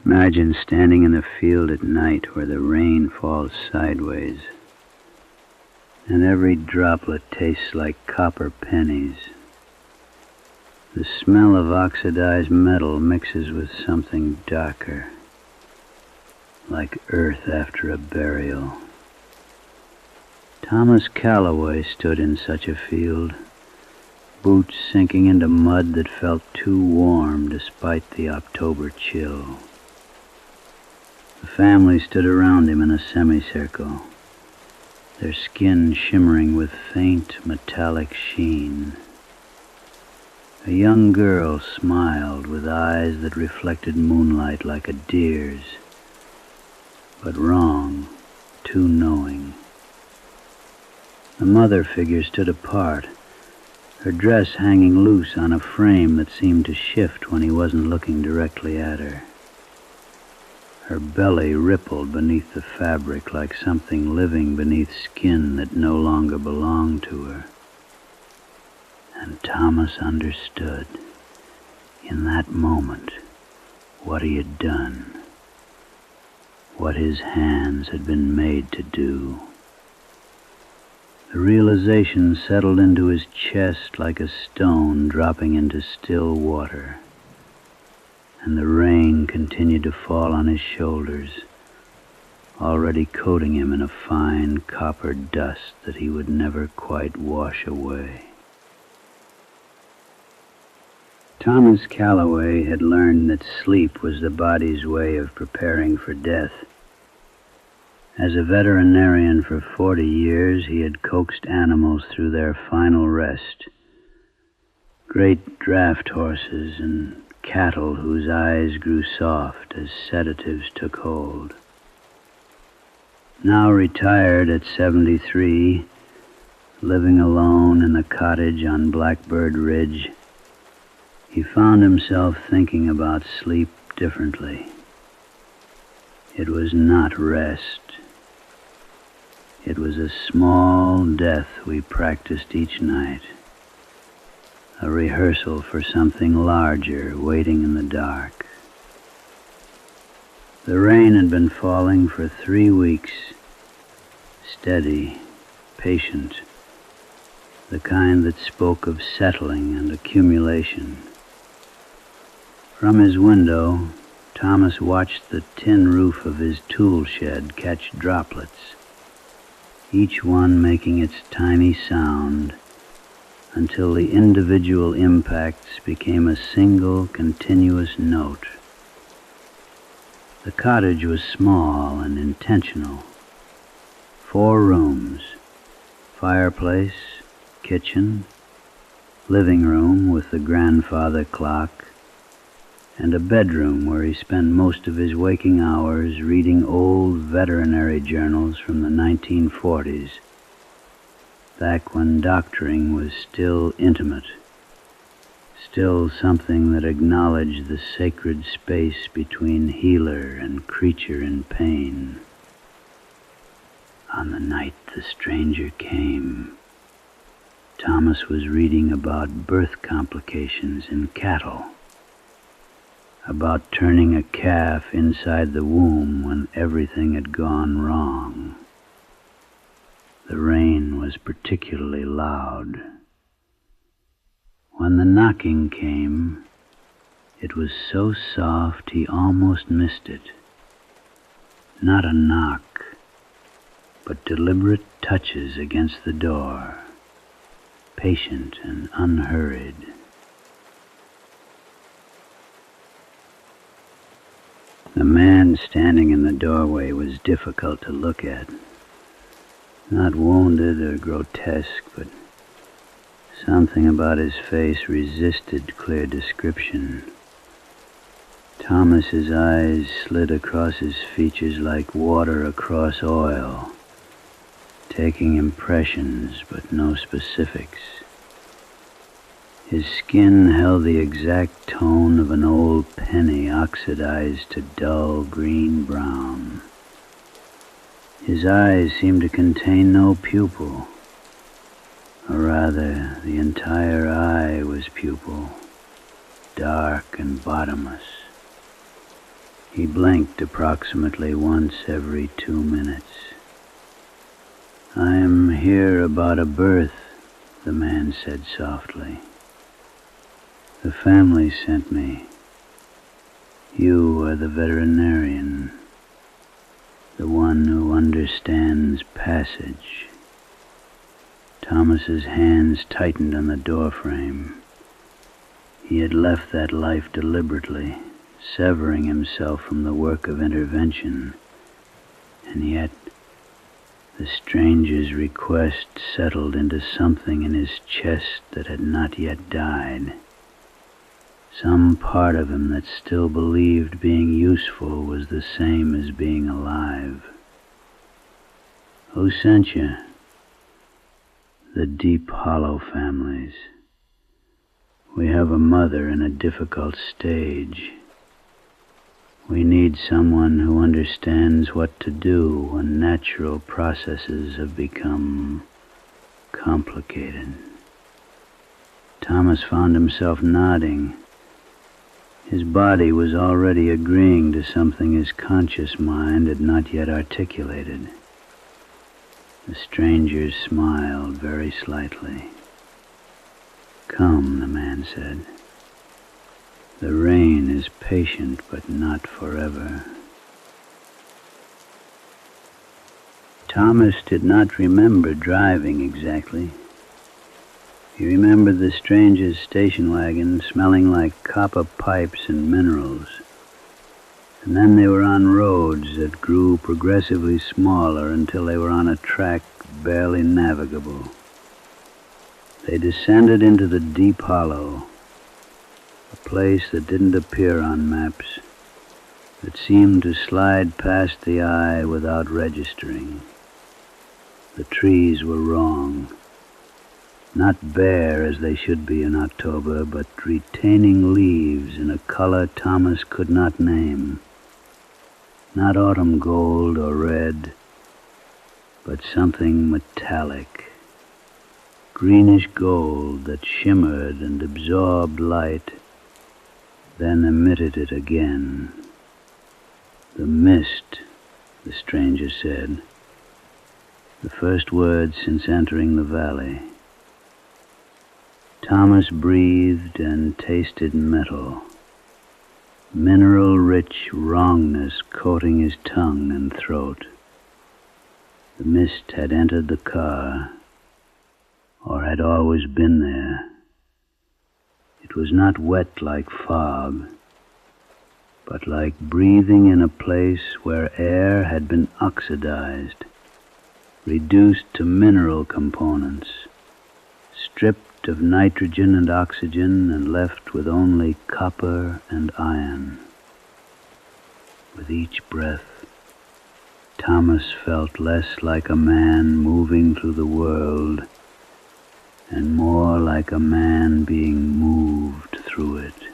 Imagine standing in the field at night where the rain falls sideways, and every droplet tastes like copper pennies. The smell of oxidized metal mixes with something darker, like earth after a burial. Thomas Calloway stood in such a field, boots sinking into mud that felt too warm despite the October chill. The family stood around him in a semicircle, their skin shimmering with faint metallic sheen. A young girl smiled with eyes that reflected moonlight like a deer's, but wrong, too knowing. The mother figure stood apart, her dress hanging loose on a frame that seemed to shift when he wasn't looking directly at her. Her belly rippled beneath the fabric like something living beneath skin that no longer belonged to her. And Thomas understood, in that moment, what he had done, what his hands had been made to do. The realization settled into his chest like a stone dropping into still water, and the rain continued to fall on his shoulders, already coating him in a fine copper dust that he would never quite wash away. Thomas Calloway had learned that sleep was the body's way of preparing for death. As a veterinarian for 40 years, he had coaxed animals through their final rest. Great draft horses and cattle whose eyes grew soft as sedatives took hold. Now retired at 73, living alone in a cottage on Blackbird Ridge, he found himself thinking about sleep differently. It was not rest. It was a small death we practiced each night, a rehearsal for something larger waiting in the dark. The rain had been falling for 3 weeks, steady, patient, the kind that spoke of settling and accumulation. From his window, Thomas watched the tin roof of his tool shed catch droplets, each one making its tiny sound until the individual impacts became a single continuous note. The cottage was small and intentional. 4 rooms, fireplace, kitchen, living room with the grandfather clock, and a bedroom where he spent most of his waking hours reading old veterinary journals from the 1940s, back when doctoring was still intimate, still something that acknowledged the sacred space between healer and creature in pain. On the night the stranger came, Thomas was reading about birth complications in cattle, about turning a calf inside the womb when everything had gone wrong. The rain was particularly loud. When the knocking came, it was so soft he almost missed it. Not a knock, but deliberate touches against the door, patient and unhurried. The man standing in the doorway was difficult to look at. Not wounded or grotesque, but something about his face resisted clear description. Thomas's eyes slid across his features like water across oil, taking impressions but no specifics. His skin held the exact tone of an old penny oxidized to dull green-brown. His eyes seemed to contain no pupil, or rather, the entire eye was pupil, dark and bottomless. He blinked approximately once every 2 minutes. "I am here about a birth," the man said softly. "The family sent me. You are the veterinarian, the one who understands passage." Thomas's hands tightened on the doorframe. He had left that life deliberately, severing himself from the work of intervention, and yet the stranger's request settled into something in his chest that had not yet died. Some part of him that still believed being useful was the same as being alive. "Who sent you?" "The Deep Hollow families. We have a mother in a difficult stage. We need someone who understands what to do when natural processes have become complicated." Thomas found himself nodding. His body was already agreeing to something his conscious mind had not yet articulated. The stranger smiled very slightly. "Come," the man said. "The rain is patient, but not forever." Thomas did not remember driving exactly. He remembered the stranger's station wagon smelling like copper pipes and minerals. And then they were on roads that grew progressively smaller until they were on a track barely navigable. They descended into the Deep Hollow, a place that didn't appear on maps, that seemed to slide past the eye without registering. The trees were wrong. Not bare as they should be in October, but retaining leaves in a color Thomas could not name. Not autumn gold or red, but something metallic, greenish gold that shimmered and absorbed light, then emitted it again. "The mist," the stranger said, the first word since entering the valley. Thomas breathed and tasted metal, mineral-rich wrongness coating his tongue and throat. The mist had entered the car, or had always been there. It was not wet like fog, but like breathing in a place where air had been oxidized, reduced to mineral components, stripped of nitrogen and oxygen and left with only copper and iron. With each breath, Thomas felt less like a man moving through the world and more like a man being moved through it.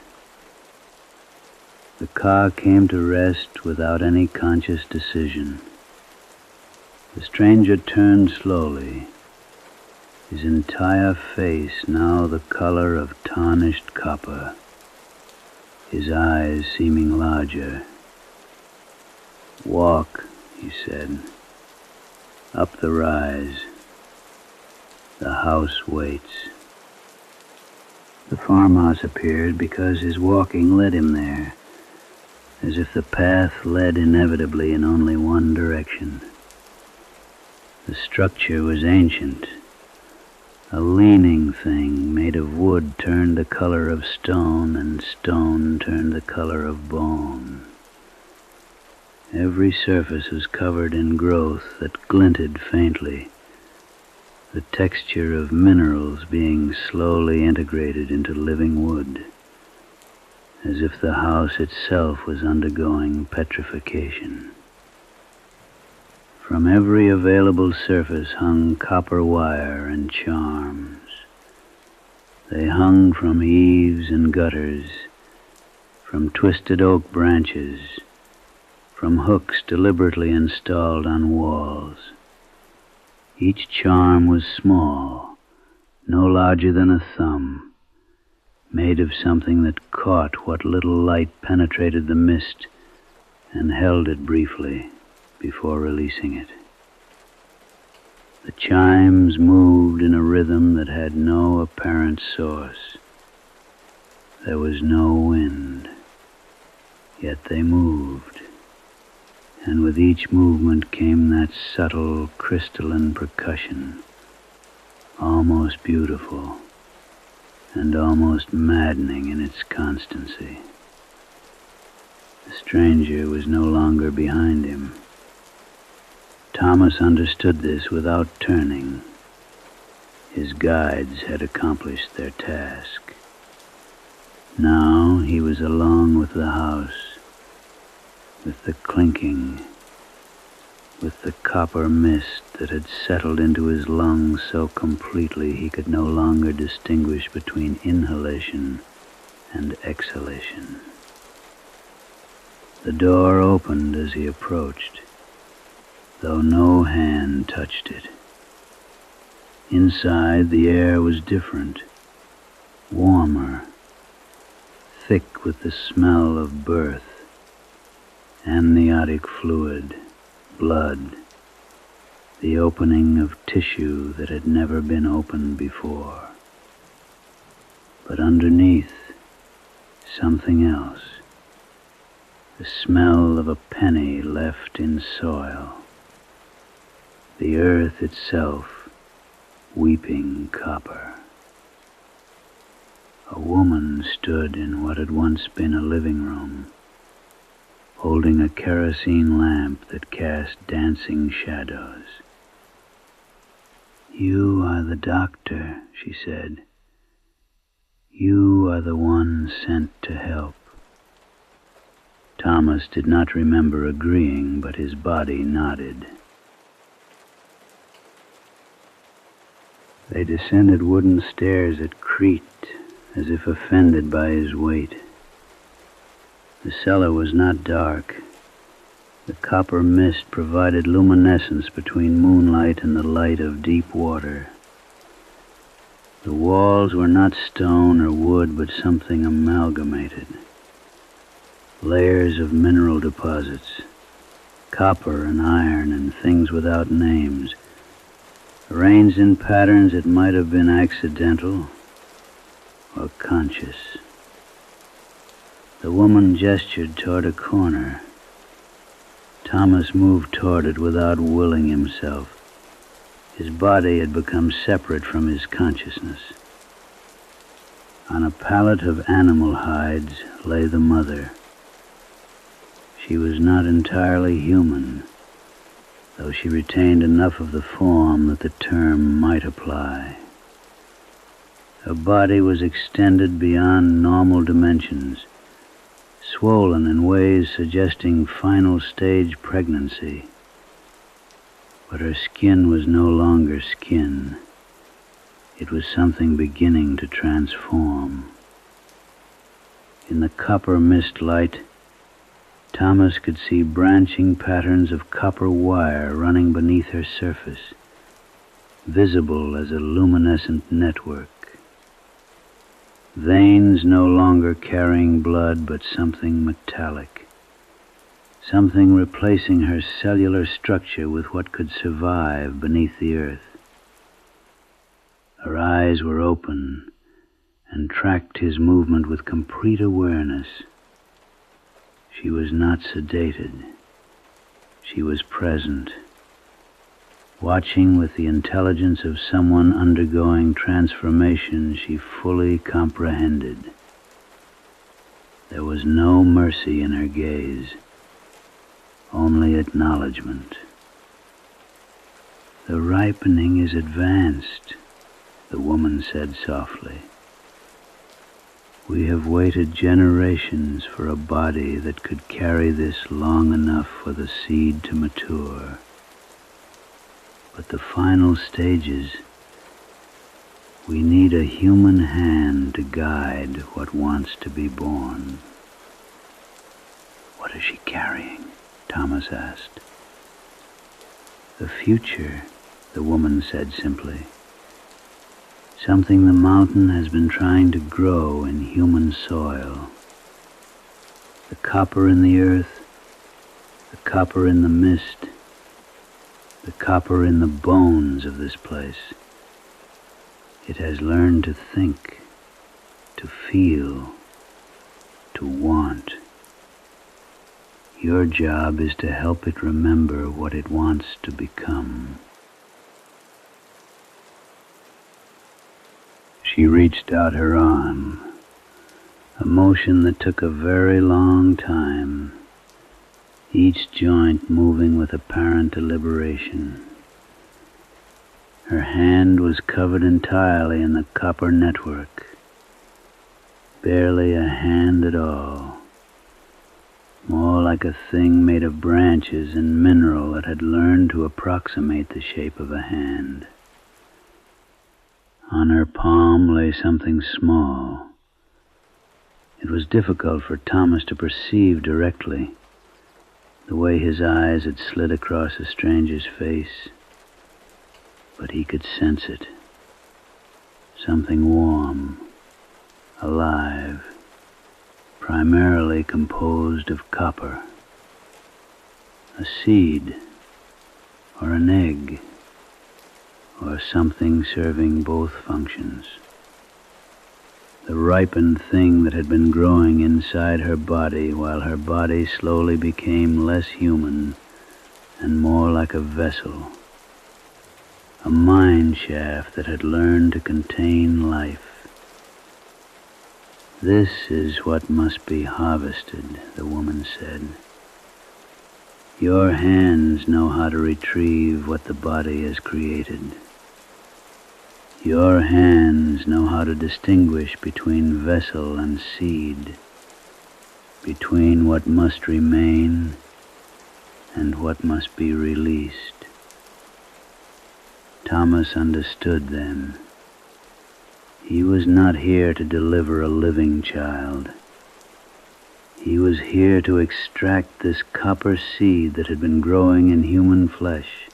The car came to rest without any conscious decision. The stranger turned slowly, his entire face now the color of tarnished copper, his eyes seeming larger. "Walk," he said, "up the rise. The house waits." The farmhouse appeared because his walking led him there, as if the path led inevitably in only one direction. The structure was ancient. A leaning thing made of wood turned the color of stone, and stone turned the color of bone. Every surface was covered in growth that glinted faintly, the texture of minerals being slowly integrated into living wood, as if the house itself was undergoing petrification. From every available surface hung copper wire and charms. They hung from eaves and gutters, from twisted oak branches, from hooks deliberately installed on walls. Each charm was small, no larger than a thumb, made of something that caught what little light penetrated the mist and held it briefly before releasing it. The chimes moved in a rhythm that had no apparent source. There was no wind, yet they moved, and with each movement came that subtle, crystalline percussion, almost beautiful and almost maddening in its constancy. The stranger was no longer behind him. Thomas understood this without turning. His guides had accomplished their task. Now he was alone with the house, with the clinking, with the copper mist that had settled into his lungs so completely he could no longer distinguish between inhalation and exhalation. The door opened as he approached, though no hand touched it. Inside, the air was different, warmer, thick with the smell of birth, amniotic fluid, blood, the opening of tissue that had never been opened before. But underneath, something else, the smell of a penny left in soil, the earth itself weeping copper. A woman stood in what had once been a living room, holding a kerosene lamp that cast dancing shadows. "You are the doctor," she said. "You are the one sent to help." Thomas did not remember agreeing, but his body nodded. They descended wooden stairs that creaked as if offended by his weight. The cellar was not dark. The copper mist provided luminescence between moonlight and the light of deep water. The walls were not stone or wood, but something amalgamated. Layers of mineral deposits, copper and iron and things without names, arranged in patterns that might have been accidental or conscious. The woman gestured toward a corner. Thomas moved toward it without willing himself. His body had become separate from his consciousness. On a pallet of animal hides lay the mother. She was not entirely human, though she retained enough of the form that the term might apply. Her body was extended beyond normal dimensions, swollen in ways suggesting final stage pregnancy. But her skin was no longer skin. It was something beginning to transform. In the copper mist light, Thomas could see branching patterns of copper wire running beneath her surface, visible as a luminescent network. Veins no longer carrying blood, but something metallic, something replacing her cellular structure with what could survive beneath the earth. Her eyes were open and tracked his movement with complete awareness. She was not sedated. She was present, watching with the intelligence of someone undergoing transformation she fully comprehended. There was no mercy in her gaze, only acknowledgement. "The ripening is advanced," the woman said softly. "We have waited generations for a body that could carry this long enough for the seed to mature. But the final stages, we need a human hand to guide what wants to be born." "What is she carrying?" Thomas asked. "The future," the woman said simply. "Something the mountain has been trying to grow in human soil. The copper in the earth The copper in the mist, the copper in the bones of this place. It has learned to think, to feel, to want. Your job is to help it remember what it wants to become. She reached out her arm, a motion that took a very long time, each joint moving with apparent deliberation. Her hand was covered entirely in the copper network, barely a hand at all, more like a thing made of branches and mineral that had learned to approximate the shape of a hand. On her palm lay something small. It was difficult for Thomas to perceive directly, the way his eyes had slid across the stranger's face, but he could sense it. Something warm, alive, primarily composed of copper. A seed, or an egg, or something serving both functions. The ripened thing that had been growing inside her body while her body slowly became less human and more like a vessel. A mine shaft that had learned to contain life. This is what must be harvested, the woman said. Your hands know how to retrieve what the body has created. Your hands know how to distinguish between vessel and seed, between what must remain and what must be released. Thomas understood then. He was not here to deliver a living child. He was here to extract this copper seed that had been growing in human flesh,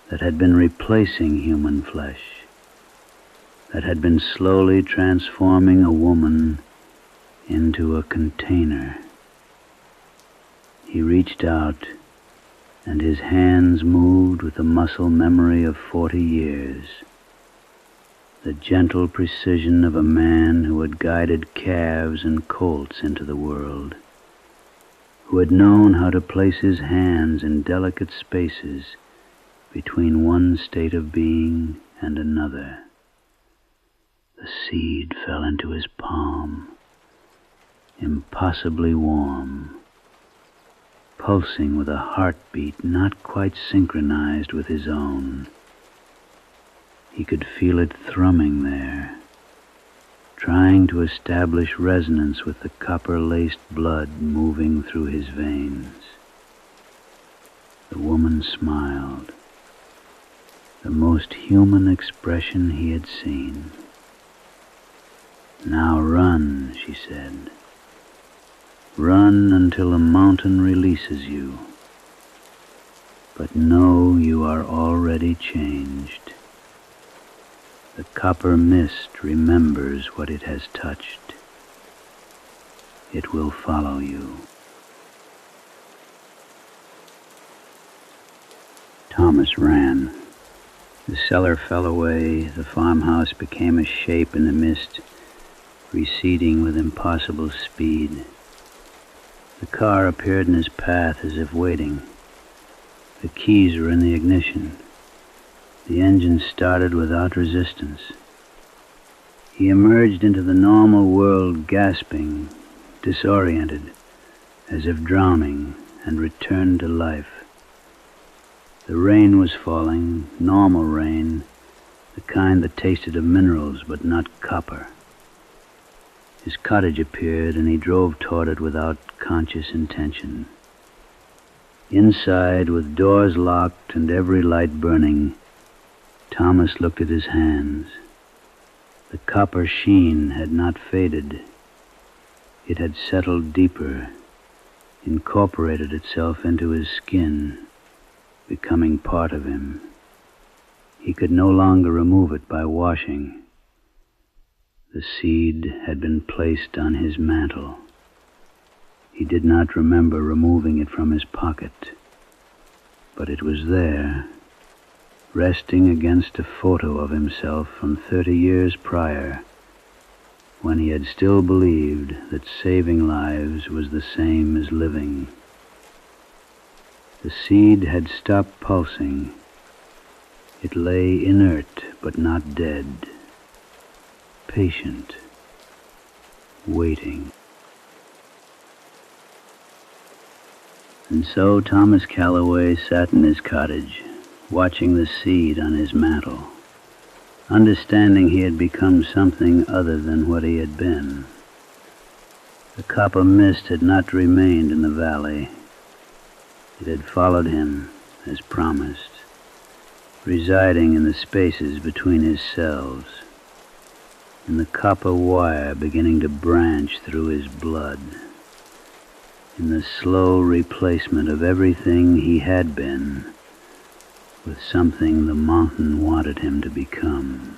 that had been replacing human flesh, that had been slowly transforming a woman into a container. He reached out, and his hands moved with the muscle memory of 40 years, the gentle precision of a man who had guided calves and colts into the world, who had known how to place his hands in delicate spaces between one state of being and another. The seed fell into his palm, impossibly warm, pulsing with a heartbeat not quite synchronized with his own. He could feel it thrumming there, trying to establish resonance with the copper-laced blood moving through his veins. The woman smiled, the most human expression he had seen. Now run, she said. Run until the mountain releases you. But know you are already changed. The copper mist remembers what it has touched. It will follow you. Thomas ran. The cellar fell away. The farmhouse became a shape in the mist, receding with impossible speed. The car appeared in his path as if waiting. The keys were in the ignition. The engine started without resistance. He emerged into the normal world gasping, disoriented, as if drowning, and returned to life. The rain was falling, normal rain, the kind that tasted of minerals but not copper. His cottage appeared, and he drove toward it without conscious intention. Inside, with doors locked and every light burning, Thomas looked at his hands. The copper sheen had not faded. It had settled deeper, incorporated itself into his skin, becoming part of him. He could no longer remove it by washing. The seed had been placed on his mantle. He did not remember removing it from his pocket, but it was there, resting against a photo of himself from 30 years prior, when he had still believed that saving lives was the same as living. The seed had stopped pulsing. It lay inert but not dead, patient, waiting. And so Thomas Calloway sat in his cottage, watching the seed on his mantle, understanding he had become something other than what he had been. The copper mist had not remained in the valley. It had followed him, as promised, residing in the spaces between his cells, in the copper wire beginning to branch through his blood, in the slow replacement of everything he had been with something the mountain wanted him to become.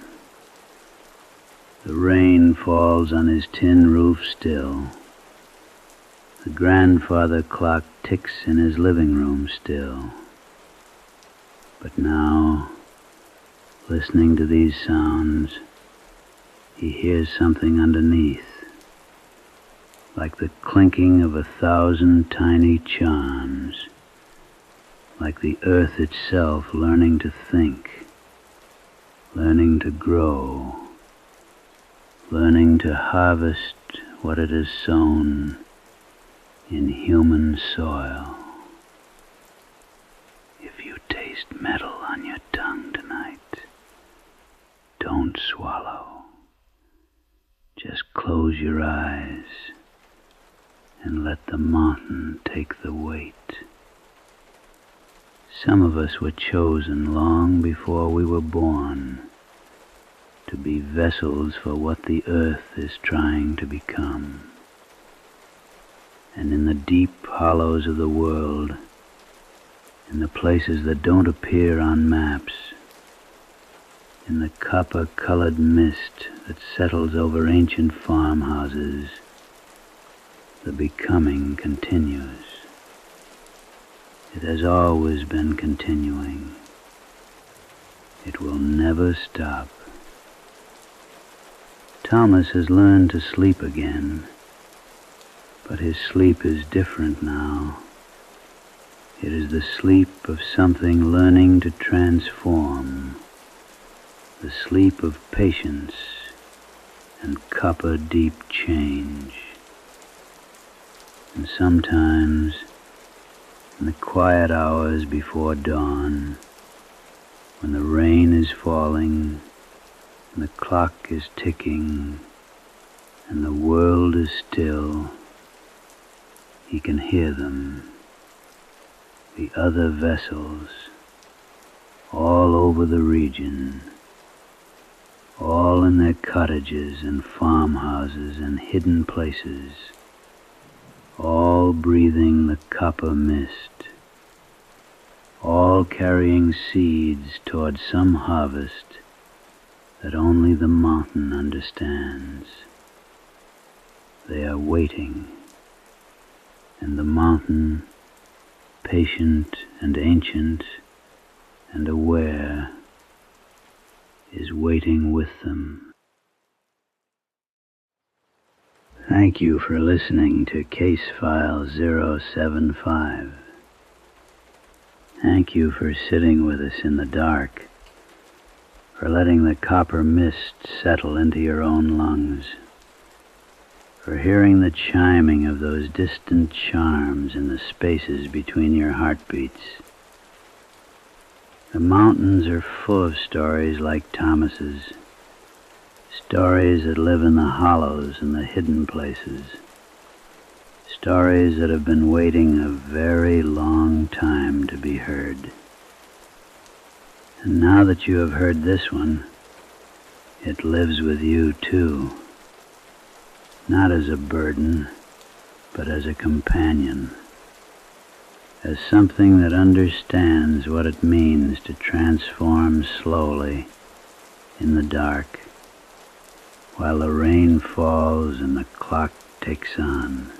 The rain falls on his tin roof still. The grandfather clock ticks in his living room still. But now, listening to these sounds, he hears something underneath, like the clinking of 1,000 tiny charms, like the earth itself learning to think, learning to grow, learning to harvest what it has sown in human soil. If you taste metal on your tongue tonight, don't swallow. Just close your eyes and let the mountain take the weight. Some of us were chosen long before we were born to be vessels for what the earth is trying to become. And in the deep hollows of the world, in the places that don't appear on maps, in the copper-colored mist that settles over ancient farmhouses, the becoming continues. It has always been continuing. It will never stop. Thomas has learned to sleep again, but his sleep is different now. It is the sleep of something learning to transform, the sleep of patience and copper-deep change. And sometimes, in the quiet hours before dawn, when the rain is falling and the clock is ticking and the world is still, he can hear them, the other vessels, all over the region, all in their cottages and farmhouses and hidden places, all breathing the copper mist, all carrying seeds toward some harvest that only the mountain understands. They are waiting, and the mountain, patient and ancient and aware, is waiting with them. Thank you for listening to Case File 075. Thank you for sitting with us in the dark, for letting the copper mist settle into your own lungs, for hearing the chiming of those distant charms in the spaces between your heartbeats. The mountains are full of stories like Thomas's, stories that live in the hollows and the hidden places, stories that have been waiting a very long time to be heard. And now that you have heard this one, it lives with you too, not as a burden, but as a companion, as something that understands what it means to transform slowly in the dark, while the rain falls and the clock ticks on.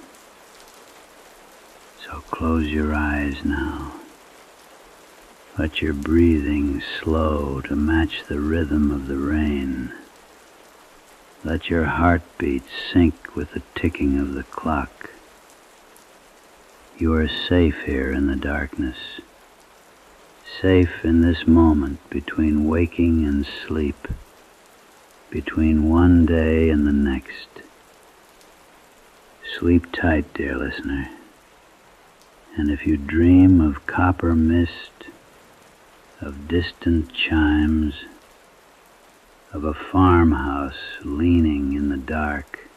So close your eyes now. Let your breathing slow to match the rhythm of the rain. Let your heartbeat sync with the ticking of the clock. You are safe here in the darkness, safe in this moment between waking and sleep, between one day and the next. Sleep tight, dear listener, and if you dream of copper mist, of distant chimes, of a farmhouse leaning in the dark,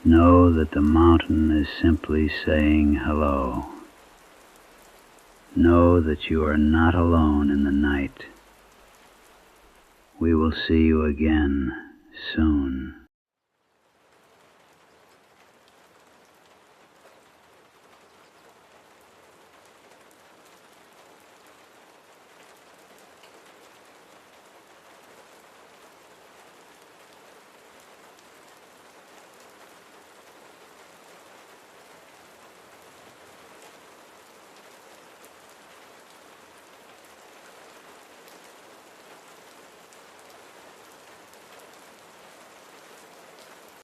know that the mountain is simply saying hello. Know that you are not alone in the night. We will see you again soon.